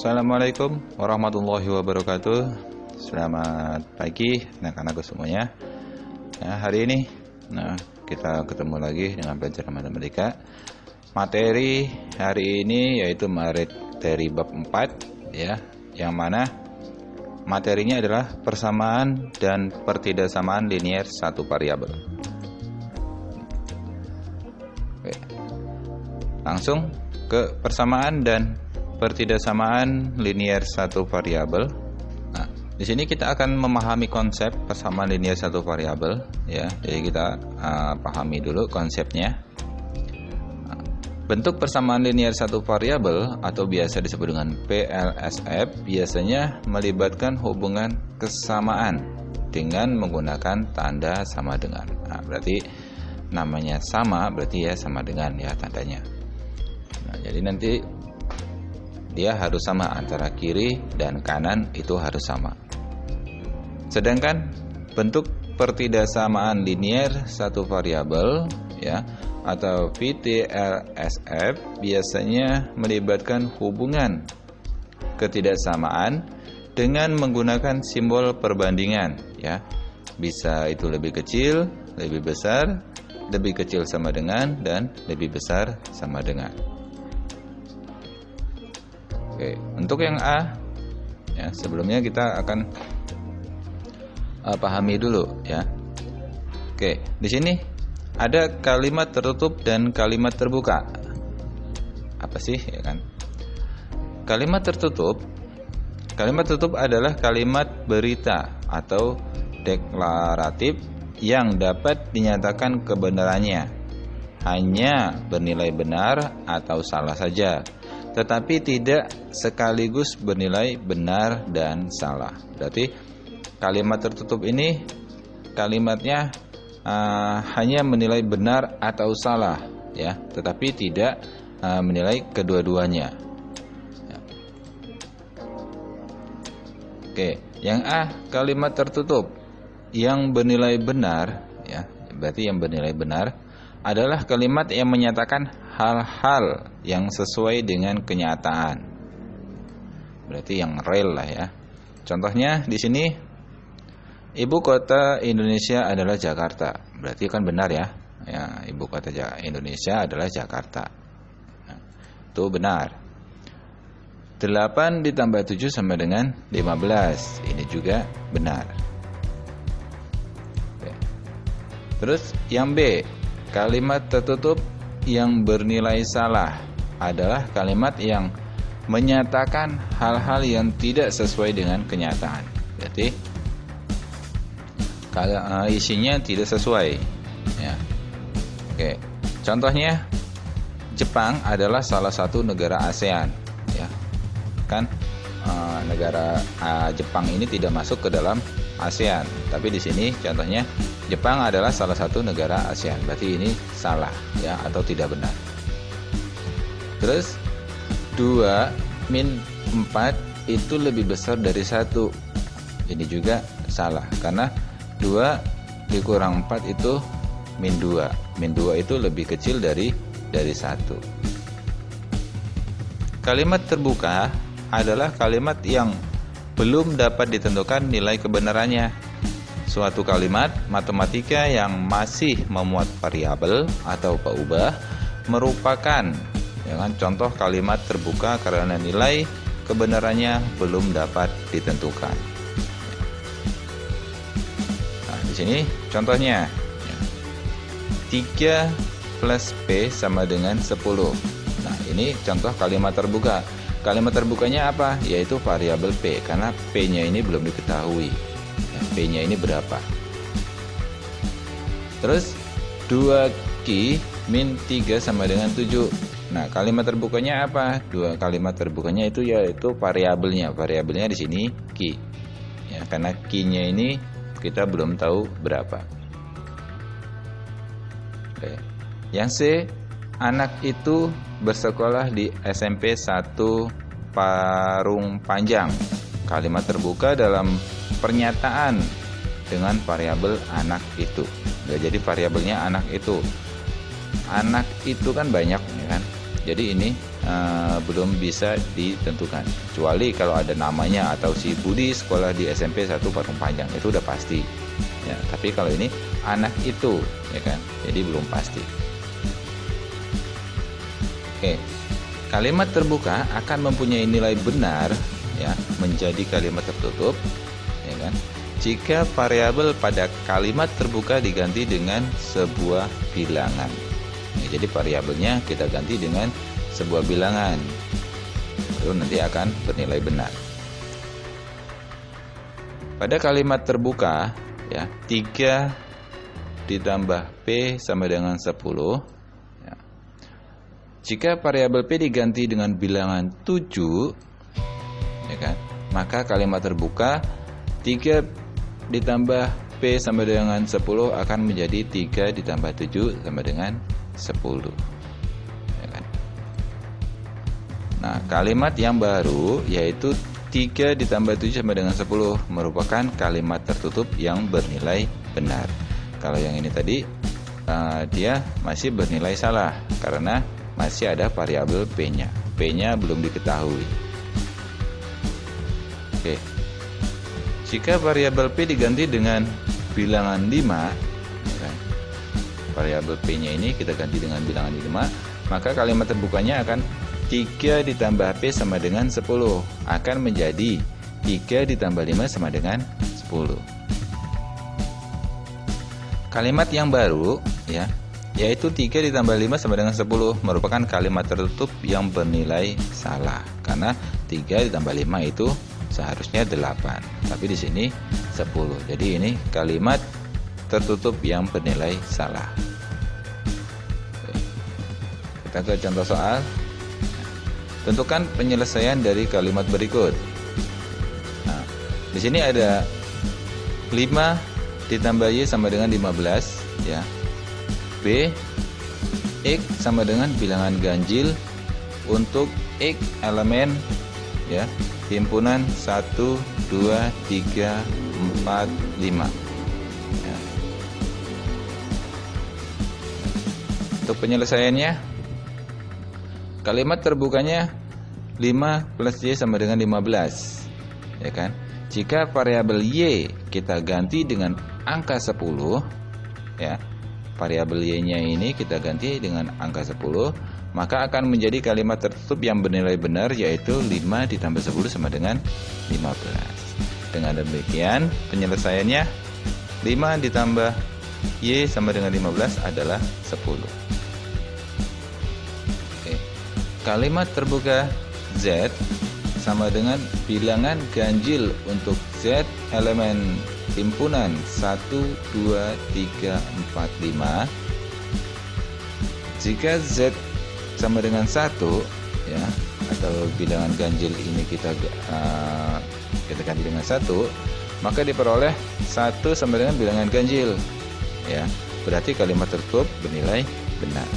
Assalamualaikum warahmatullahi wabarakatuh. Selamat pagi anak-anakku semuanya. Hari ini kita ketemu lagi dengan belajar matematika. Materi hari ini yaitu materi bab 4 ya, yang mana materinya adalah persamaan dan pertidaksamaan linier satu variabel. Oke. Langsung ke persamaan dan pertidaksamaan linier satu variabel. Nah, di sini kita akan memahami konsep persamaan linier satu variabel ya. Jadi kita pahami dulu konsepnya. Bentuk persamaan linier satu variabel atau biasa disebut dengan PLSF biasanya melibatkan hubungan kesamaan dengan menggunakan tanda sama dengan. Nah, berarti namanya sama berarti ya sama dengan ya tandanya. Nah, jadi nanti dia harus sama antara kiri dan kanan, itu harus sama. Sedangkan bentuk pertidaksamaan linier satu variabel ya atau VTLSF biasanya melibatkan hubungan ketidaksamaan dengan menggunakan simbol perbandingan ya. Bisa itu lebih kecil, lebih besar, lebih kecil sama dengan, dan lebih besar sama dengan. Oke, untuk yang A ya, sebelumnya kita akan pahami dulu ya. Oke, di sini ada kalimat tertutup dan kalimat terbuka. Apa sih ya kan? Kalimat tertutup adalah kalimat berita atau deklaratif yang dapat dinyatakan kebenarannya hanya bernilai benar atau salah saja, tetapi tidak sekaligus bernilai benar dan salah. Berarti kalimat tertutup ini kalimatnya hanya menilai benar atau salah ya, tetapi tidak menilai kedua-duanya ya. Oke, yang A, kalimat tertutup yang bernilai benar ya, berarti yang bernilai benar adalah kalimat yang menyatakan hal-hal yang sesuai dengan kenyataan. Berarti yang real lah ya. Contohnya di sini ibu kota Indonesia adalah Jakarta. Berarti kan benar ya. Ya, ibu kota Indonesia adalah Jakarta. Nah, itu benar. 8 ditambah 7 sama dengan 15. Ini juga benar. Oke. Terus yang B, kalimat tertutup yang bernilai salah adalah kalimat yang menyatakan hal-hal yang tidak sesuai dengan kenyataan. Berarti kalau isinya tidak sesuai ya. Oke. Contohnya Jepang adalah salah satu negara ASEAN ya. Kan negara Jepang ini tidak masuk ke dalam ASEAN, tapi di sini contohnya Jepang adalah salah satu negara ASEAN. Berarti ini salah ya atau tidak benar. Terus 2 min 4 itu lebih besar dari 1. Ini juga salah karena 2 dikurang 4 itu min 2. Min 2 itu lebih kecil dari 1. Kalimat terbuka adalah kalimat yang belum dapat ditentukan nilai kebenarannya. Suatu kalimat matematika yang masih memuat variabel atau peubah merupakan contoh kalimat terbuka karena nilai kebenarannya belum dapat ditentukan. Nah, di sini contohnya 3 plus P sama dengan 10. Nah, ini contoh kalimat terbuka. Kalimat terbukanya apa? Yaitu variabel P, karena P-nya ini belum diketahui. P-nya ini berapa? Terus 2Q min 3 sama dengan 7. Nah, kalimat terbukanya apa? Kalimat terbukanya itu yaitu variabelnya. Variabelnya di sini Q. Ya, karena Q-nya ini kita belum tahu berapa. Oke. Yang C, anak itu bersekolah di SMP 1 Parung Panjang. Kalimat terbuka dalam pernyataan dengan variabel anak itu. Jadi variabelnya anak itu. Anak itu kan banyak ya kan. Jadi ini belum bisa ditentukan, kecuali kalau ada namanya atau si Budi sekolah di SMP 1 Parung Panjang, itu udah pasti ya. Tapi kalau ini anak itu, ya kan, jadi belum pasti. Oke, kalimat terbuka akan mempunyai nilai benar ya, menjadi kalimat tertutup, ya kan, jika variabel pada kalimat terbuka diganti dengan sebuah bilangan. Ya, jadi variabelnya kita ganti dengan sebuah bilangan, lalu nanti akan bernilai benar. Pada kalimat terbuka ya, 3 ditambah P sama dengan 10 ya. Jika variabel P diganti dengan bilangan 7 ya kan, maka kalimat terbuka 3 ditambah P sama dengan 10 akan menjadi 3 ditambah 7 sama dengan 10 ya kan? Nah, kalimat yang baru yaitu 3 ditambah 7 sama dengan 10 merupakan kalimat tertutup yang bernilai benar. Kalau yang ini tadi dia masih bernilai salah karena masih ada variabel P-nya. P-nya belum diketahui. Oke. Jika variabel P diganti dengan bilangan 5 ya kan? Variabel P-nya ini kita ganti dengan bilangan 5, maka kalimat terbukanya akan 3 ditambah P sama dengan 10 akan menjadi 3 ditambah 5 sama dengan 10. Kalimat yang baru ya, yaitu 3 ditambah 5 sama dengan 10 merupakan kalimat tertutup yang bernilai salah karena 3 ditambah 5 itu seharusnya 8, tapi di sini 10. Jadi ini kalimat tertutup yang bernilai salah. Kita ke contoh soal. Tentukan penyelesaian dari kalimat berikut. Nah, di sini ada 5 ditambah Y sama dengan 15 ya. B, X sama dengan bilangan ganjil untuk X elemen ya, himpunan 1, 2, 3, 4, 5 ya. Untuk penyelesaiannya, kalimat terbukanya 5 plus Y sama dengan 15 ya kan. Jika variabel Y kita ganti dengan angka 10 ya, variabel Y-nya ini kita ganti dengan angka 10, maka akan menjadi kalimat tertutup yang bernilai benar, yaitu 5 ditambah 10 sama dengan 15. Dengan demikian penyelesaiannya 5 ditambah Y sama dengan 15 adalah 10. Kalimat terbuka Z sama dengan bilangan ganjil untuk Z elemen himpunan 1, 2, 3, 4, 5. Jika Z sama dengan 1 ya, atau bilangan ganjil ini kita ganti dengan 1, maka diperoleh 1 sama dengan bilangan ganjil ya. Berarti kalimat tertutup bernilai benar.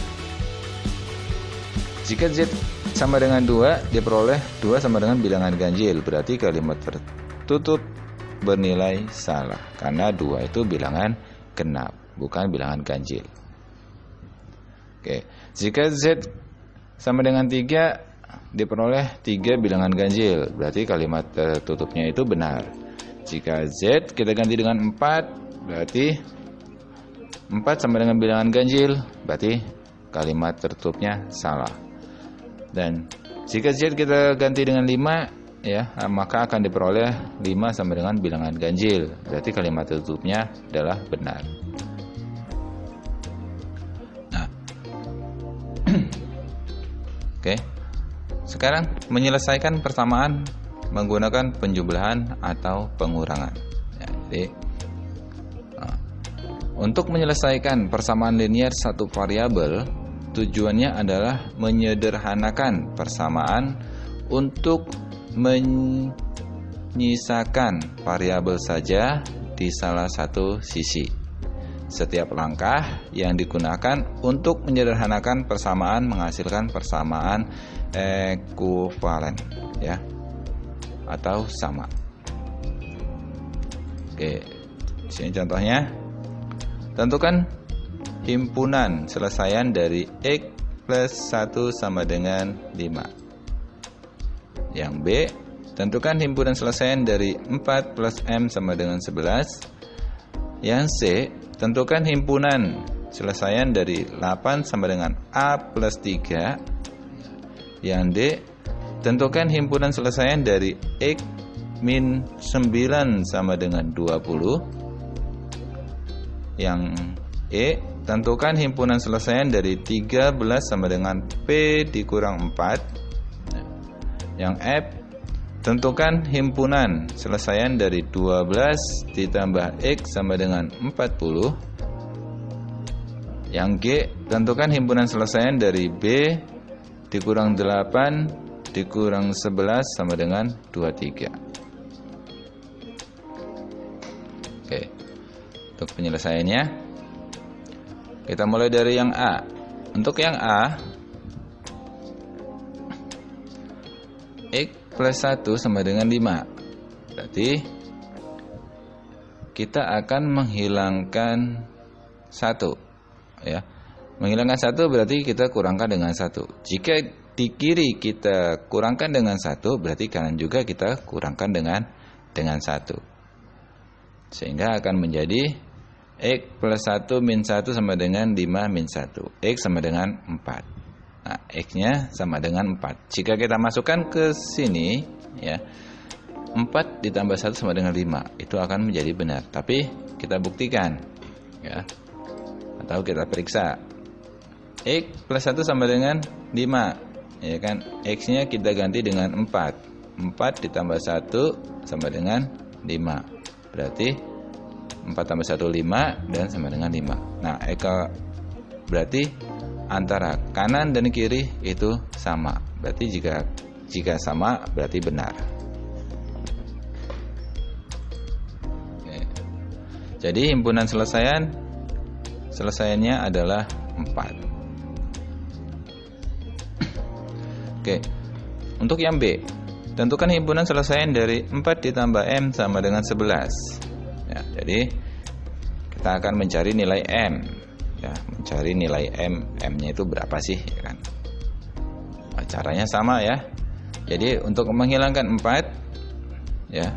Jika Z sama dengan 2, diperoleh 2 sama dengan bilangan ganjil. Berarti kalimat tertutup bernilai salah karena 2 itu bilangan genap, bukan bilangan ganjil. Oke. Jika Z sama dengan 3, diperoleh 3 bilangan ganjil. Berarti kalimat tertutupnya itu benar. Jika Z kita ganti dengan 4, berarti 4 sama dengan bilangan ganjil. Berarti kalimat tertutupnya salah. Dan jika Z kita ganti dengan 5 ya, maka akan diperoleh 5 sama dengan bilangan ganjil. Berarti kalimat tertutupnya adalah benar. Nah. Oke. Sekarang menyelesaikan persamaan menggunakan penjumlahan atau pengurangan. Ya, jadi untuk menyelesaikan persamaan linear satu variabel, tujuannya adalah menyederhanakan persamaan untuk menyisakan variabel saja di salah satu sisi. Setiap langkah yang digunakan untuk menyederhanakan persamaan menghasilkan persamaan ekuivalen ya, atau sama. Oke, sini contohnya. Tentukan himpunan selesaian dari X plus 1 sama dengan 5. Yang B, tentukan himpunan selesaian dari 4 plus M sama dengan 11. Yang C, tentukan himpunan selesaian dari 8 sama dengan A plus 3. Yang D, tentukan himpunan selesaian dari X min 9 sama dengan 20. Yang E, tentukan himpunan selesaian dari 13 sama dengan P dikurang 4. Yang F, tentukan himpunan selesaian dari 12 ditambah X sama dengan 40. Yang G, tentukan himpunan selesaian dari B dikurang 8 dikurang 11 sama dengan 23. Oke, untuk penyelesaiannya kita mulai dari yang A. Untuk yang A, X plus 1 sama dengan 5. Berarti kita akan menghilangkan 1, ya. Menghilangkan 1 berarti kita kurangkan dengan 1. Jika di kiri kita kurangkan dengan 1, berarti kanan juga kita kurangkan dengan 1. Sehingga akan menjadi X plus 1 min 1 sama dengan 5 min 1. X sama dengan 4. Nah, X-nya sama dengan 4. Jika kita masukkan ke sini, ya, 4 ditambah 1 sama dengan 5. Itu akan menjadi benar. Tapi kita buktikan, ya, atau kita periksa. X plus 1 sama dengan 5, ya kan? X-nya kita ganti dengan 4. 4 ditambah 1 sama dengan 5. Berarti 4 tambah 1 5 dan sama dengan 5. Nah, berarti antara kanan dan kiri itu sama. Berarti jika sama berarti benar. Oke. Jadi himpunan selesaiannya adalah 4. Oke. Untuk yang B, tentukan himpunan selesaian dari 4 ditambah M sama dengan 11. Ya, jadi kita akan mencari nilai M. Ya, mencari nilai M-nya itu berapa sih, ya kan? Nah, caranya sama, ya. Jadi untuk menghilangkan 4, ya,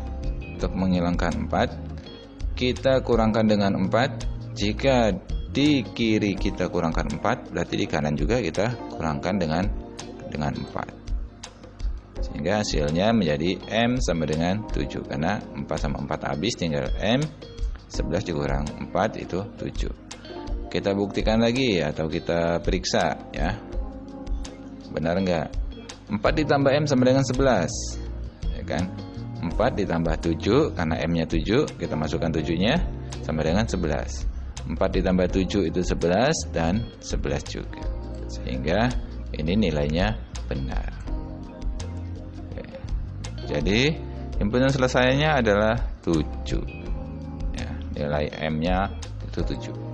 untuk menghilangkan 4 kita kurangkan dengan 4. Jika di kiri kita kurangkan 4, berarti di kanan juga kita kurangkan dengan 4. Sehingga hasilnya menjadi M sama dengan 7. Karena 4 sama 4 habis, tinggal M. 11 dikurang 4 itu 7. Kita buktikan lagi atau kita periksa, ya. Benar enggak? 4 ditambah M sama dengan 11. Ya kan? 4 ditambah 7 karena M-nya 7, kita masukkan 7-nya sama dengan 11. 4 ditambah 7 itu 11 dan 11 juga. Sehingga ini nilainya benar. Oke. Jadi himpunan selesaiannya adalah 7. Ya, nilai M-nya itu 7.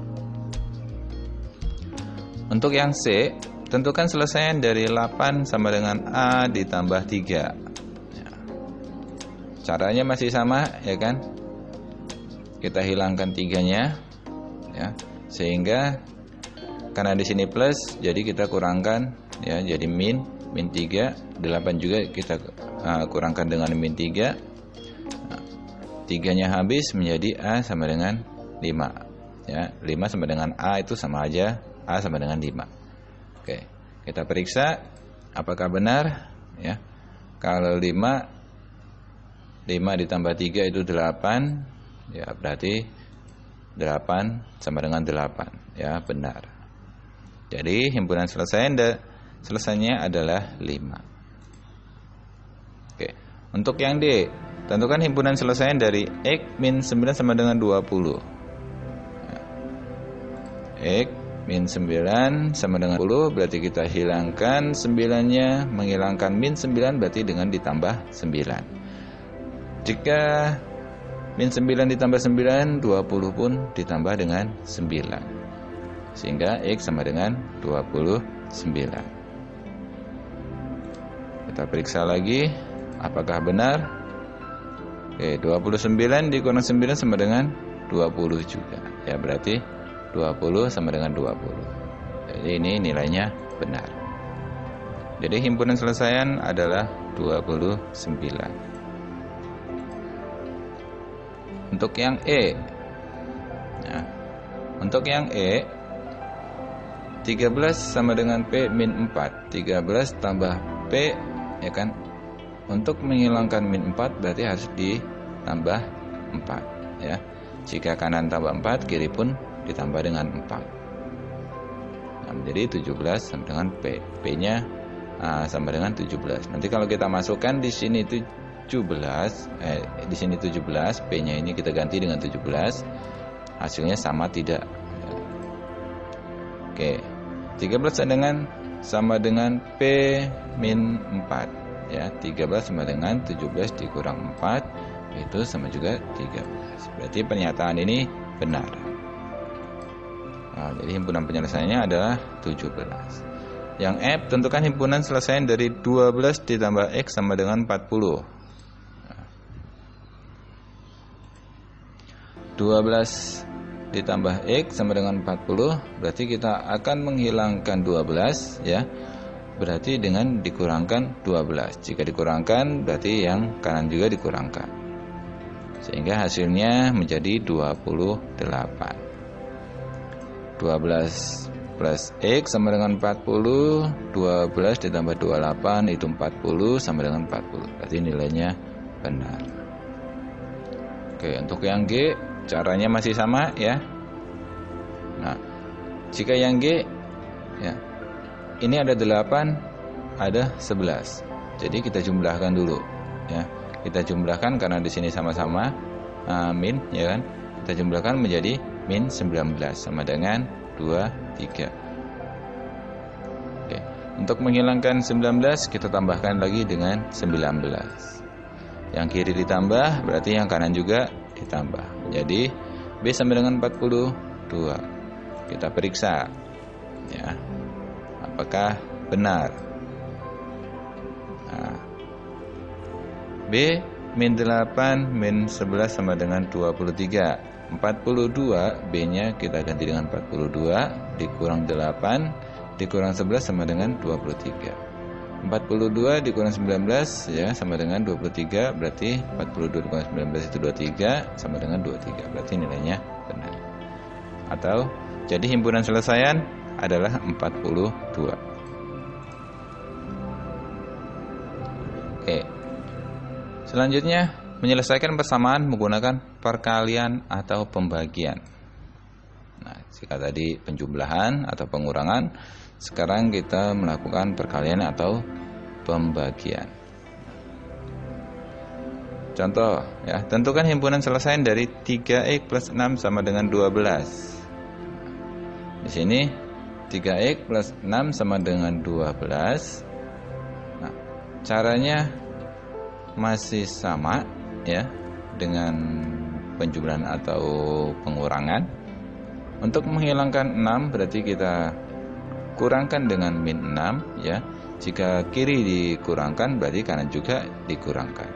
Untuk yang C, tentukan selesaian dari 8 sama dengan A ditambah 3. Ya. Caranya masih sama, ya kan? Kita hilangkan 3-nya, ya. Sehingga karena di sini plus, jadi kita kurangkan, ya, jadi min 3. 8 juga kita kurangkan dengan min 3. 3-nya habis menjadi A sama dengan 5. Ya, 5 sama dengan A itu sama aja, A sama dengan 5. Oke, kita periksa apakah benar, ya. Kalau 5 ditambah 3 itu 8, ya, berarti 8 sama dengan 8, ya, benar. Jadi himpunan selesainya adalah 5. Oke, untuk yang D, tentukan himpunan selesaian dari X min 9 sama dengan 20. X min 9 sama dengan 10, berarti kita hilangkan 9-nya, menghilangkan min 9 berarti dengan ditambah 9. Jika min 9 ditambah 9, 20 pun ditambah dengan 9. Sehingga X sama dengan 29. Kita periksa lagi apakah benar. Oke, 29 dikurang 9 sama dengan 20 juga. Ya, berarti 20 sama dengan 20. Jadi ini nilainya benar. benar. Jadi himpunan selesaian adalah 29. Untuk yang E, nah, untuk yang E, 13 sama dengan P min 4. 13 tambah P, ya kan? Untuk menghilangkan min 4 berarti harus ditambah 4, ya. Jika kanan tambah 4, kiri pun ditambah dengan 4. Nah, menjadi 17 sama dengan P. P-nya sama dengan 17. Nanti kalau kita masukkan di sini 17, di sini 17, P-nya ini kita ganti dengan 17. Hasilnya sama tidak? Oke. 13 sama dengan P min 4, ya. 13 sama dengan 17 dikurang 4, itu sama juga 13. Berarti pernyataan ini benar. Nah, jadi himpunan penyelesaiannya adalah 17. Yang F, tentukan himpunan selesaian dari 12 ditambah X sama dengan 40. 12 ditambah X sama dengan 40, berarti kita akan menghilangkan 12, ya. Berarti dengan dikurangkan 12. Jika dikurangkan, berarti yang kanan juga dikurangkan. Sehingga hasilnya menjadi 28. 12 plus X sama dengan 40, 12 ditambah 28 itu 40 sama dengan 40. Berarti nilainya benar. Oke, untuk yang G caranya masih sama, ya. Nah, jika yang G, ya, ini ada 8, ada 11. Jadi kita jumlahkan dulu, ya. Kita jumlahkan karena di sini sama-sama min, ya kan? Kita jumlahkan menjadi min 19 sama dengan 23. Oke. Untuk menghilangkan 19, kita tambahkan lagi dengan 19. Yang kiri ditambah, berarti yang kanan juga ditambah. Jadi B sama dengan 42. Kita periksa, ya, apakah benar. Nah, B min 8 min 11 sama dengan 23. 42, B-nya kita ganti dengan 42, dikurang 8, dikurang 11 sama dengan 23. 42 dikurang 19, ya, sama dengan 23, berarti 42 dikurang 19 itu 23, sama dengan 23, berarti nilainya benar. Atau, jadi himpunan selesaian adalah 42. Oke. Selanjutnya, menyelesaikan persamaan menggunakan perkalian atau pembagian. Nah, jika tadi penjumlahan atau pengurangan, sekarang kita melakukan perkalian atau pembagian. Contoh, ya, tentukan himpunan selesaian dari 3x plus 6 sama dengan 12. Di sini 3x plus 6 sama dengan 12. Nah, caranya masih sama, ya, dengan penjumlahan atau pengurangan. Untuk menghilangkan 6 berarti kita kurangkan dengan min 6, ya. Jika kiri dikurangkan berarti kanan juga dikurangkan.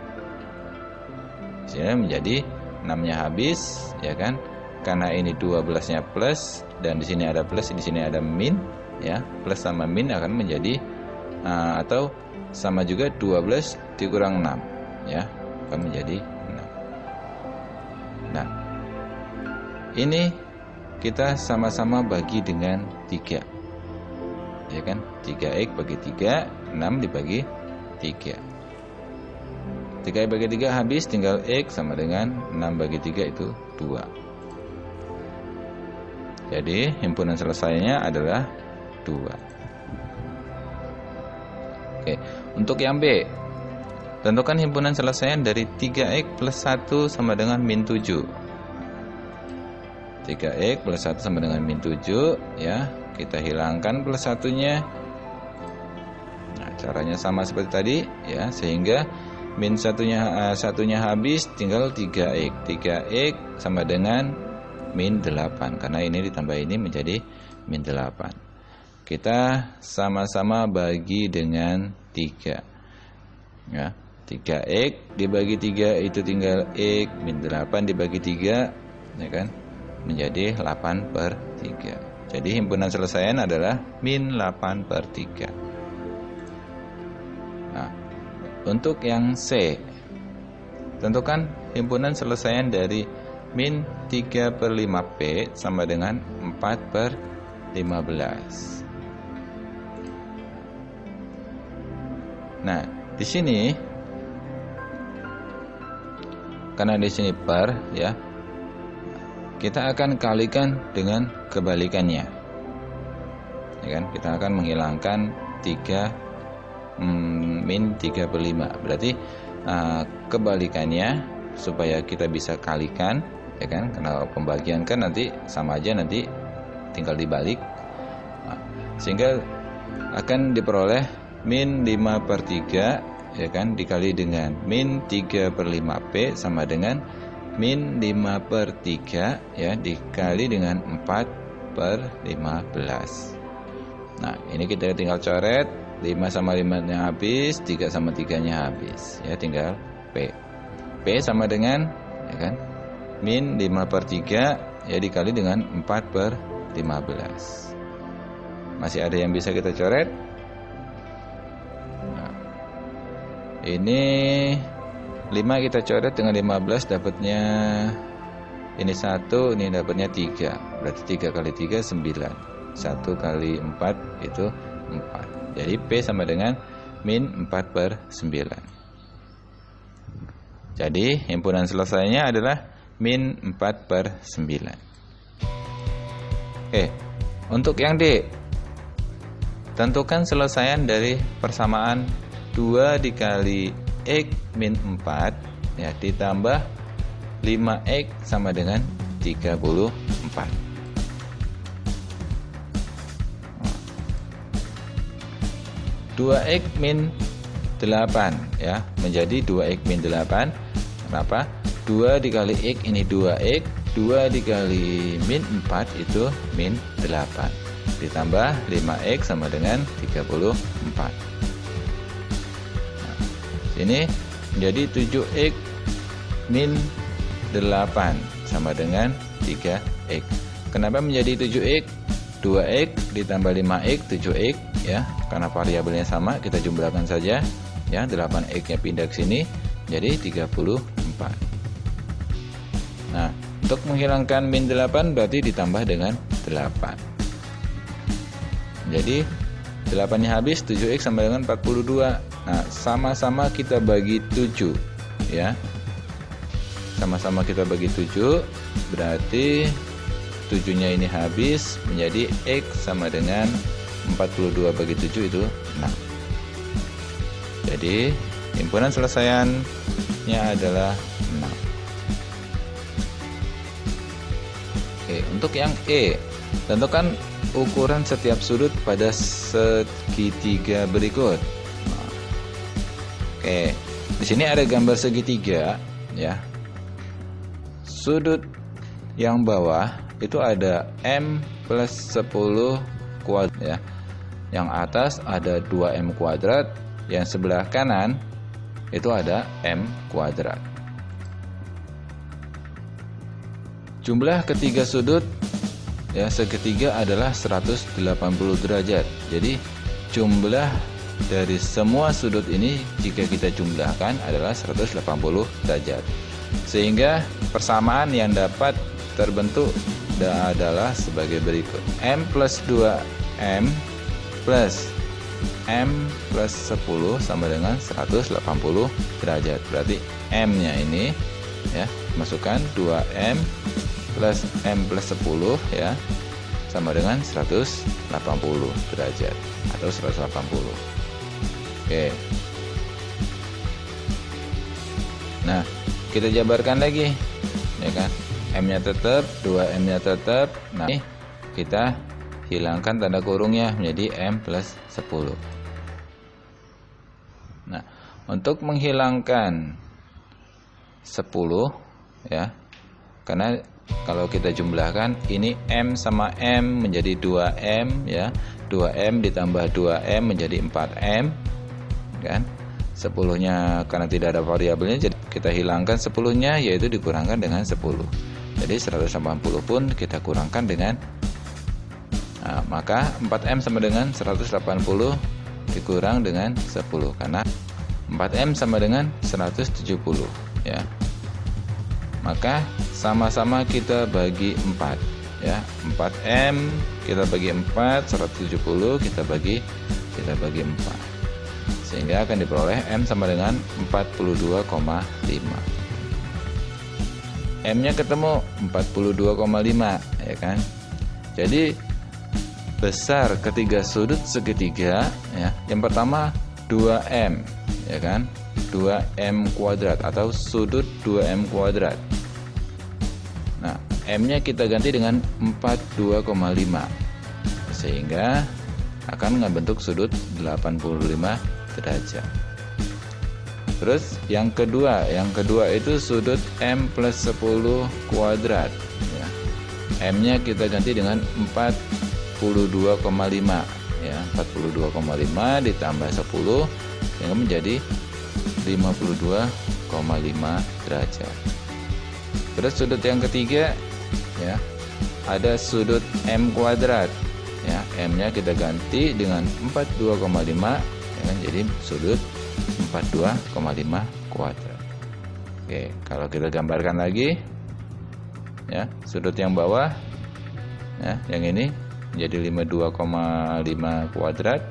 Sehingga menjadi 6-nya habis, ya kan? Karena ini 12-nya plus dan di sini ada plus, di sini ada min, ya. Plus sama min akan menjadi atau sama juga 12 dikurang 6, ya, akan menjadi 6. Nah, ini kita sama-sama bagi dengan 3, ya kan? 3x bagi 3, 6 dibagi 3. 3x bagi 3 habis, tinggal x sama dengan 6 bagi 3 itu 2. Jadi himpunan selesainya adalah 2. Oke, untuk yang B, tentukan himpunan selesaian dari 3x plus 1 sama dengan min 7. 3x plus 1 sama dengan min 7, ya. Kita hilangkan plus 1-nya. Nah, caranya sama seperti tadi, ya, sehingga min satunya habis, tinggal 3x. 3x sama dengan min 8, karena ini ditambah ini menjadi min 8. Kita sama-sama bagi dengan 3, ya. 3x dibagi 3 itu tinggal x, min 8 dibagi 3, ya kan, menjadi 8/3. Jadi himpunan selesaian adalah min 8/3. Nah, untuk yang C, tentukan himpunan selesaian dari min 3/5P sama dengan 4/15. Nah, di sini karena di sini per ya, kita akan kalikan dengan kebalikannya. Ya kan? Kita akan menghilangkan 3 min 3/5. Berarti kebalikannya supaya kita bisa kalikan, ya kan? Karena pembagian kan nanti sama aja, nanti tinggal dibalik. Nah, sehingga akan diperoleh min 5/3, ya kan, dikali dengan min 3/5P sama dengan min 5/3 ya dikali dengan 4/15. Nah, ini kita tinggal coret, 5 sama 5-nya habis, 3 sama 3-nya habis. Ya, tinggal P. P sama dengan, ya kan, min 5/3 ya dikali dengan 4/15. Masih ada yang bisa kita coret? Nah, ini 5 kita coret dengan 15 dapatnya ini 1, ini dapatnya 3. Berarti 3 kali 3 9. 1 kali 4 itu 4. Jadi P sama dengan min 4/9. Jadi himpunan selesainya adalah min 4/9. Oke, untuk yang D, tentukan selesaian dari persamaan 2 dikali X min 4 ya ditambah 5X sama dengan 34. 2X min 8 ya menjadi 2X min 8. Kenapa? 2 dikali X ini 2X, 2 dikali min 4 itu min 8 ditambah 5X sama dengan 34. Nah, sini menjadi 7X min 8 sama dengan 3X. Kenapa menjadi 7X? 2X ditambah 5X 7X ya, karena variabelnya sama kita jumlahkan saja ya, 8X nya pindah ke sini jadi 34. Nah, untuk menghilangkan min 8 berarti ditambah dengan 8. Jadi 8 nya habis, 7X sama dengan 42. Nah, sama-sama kita bagi 7 ya. Sama-sama kita bagi 7 berarti 7 nya ini habis menjadi X sama dengan 42 bagi 7 itu 6. Jadi himpunan selesaiannya adalah 6. Oke, untuk yang E, tentukan ukuran setiap sudut pada segitiga berikut. Nah, oke, di sini ada gambar segitiga ya. Sudut yang bawah itu ada M plus 10 kuadrat ya. Yang atas ada 2M kuadrat, yang sebelah kanan itu ada M kuadrat. Jumlah ketiga sudut ya segitiga adalah 180 derajat. Jadi jumlah dari semua sudut ini jika kita jumlahkan adalah 180 derajat. Sehingga persamaan yang dapat terbentuk adalah sebagai berikut. M plus 2M plus M plus 10 sama dengan 180 derajat. Berarti M nya ini ya, masukkan 2M plus M plus 10 ya, sama dengan 180 derajat atau 180. Oke. Nah, kita jabarkan lagi ya kan. M-nya tetap, 2M-nya tetap. Nah, ini kita hilangkan tanda kurungnya menjadi M plus 10. Nah, untuk menghilangkan 10 ya, karena kalau kita jumlahkan ini M sama M menjadi 2M ya, 2M ditambah 2M menjadi 4M kan. 10-nya karena tidak ada variabelnya, jadi kita hilangkan 10-nya, yaitu dikurangkan dengan 10. Jadi 180 pun kita kurangkan dengan Nah, maka 4M sama dengan 180 dikurang dengan 10, karena 4M sama dengan 170 ya. Maka sama-sama kita bagi 4 ya. 4M kita bagi 4, 170 kita bagi 4. Sehingga akan diperoleh M sama dengan 42,5. M-nya ketemu 42,5 ya kan. Jadi besar ketiga sudut segitiga ya. Yang pertama 2M ya kan. 2M kuadrat atau sudut 2M kuadrat. Nah, M-nya kita ganti dengan 42,5 sehingga akan membentuk sudut 85 derajat. Terus yang kedua itu sudut M plus 10 kuadrat ya. M-nya kita ganti dengan 42,5 ya. 42,5 ditambah 10 yang menjadi 52,5 derajat. Terus sudut yang ketiga ya, ada sudut M kuadrat ya. M-nya kita ganti dengan 42,5 ya, jadi sudut 42,5 kuadrat. Oke, kalau kita gambarkan lagi ya, sudut yang bawah ya, yang ini menjadi 52,5 kuadrat,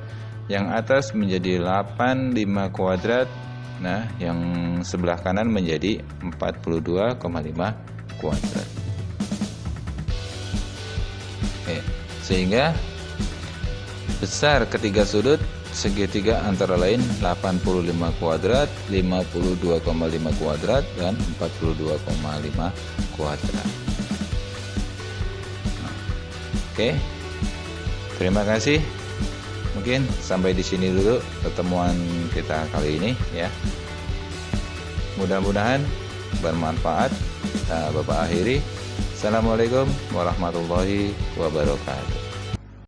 yang atas menjadi 85 kuadrat. Nah, yang sebelah kanan menjadi 42,5 kuadrat. Oke, sehingga besar ketiga sudut segitiga antara lain 85 kuadrat, 52,5 kuadrat, dan 42,5 kuadrat. Oke, terima kasih. Mungkin sampai di sini dulu pertemuan kita kali ini ya. Mudah-mudahan bermanfaat. Bapak akhiri. Assalamualaikum warahmatullahi wabarakatuh.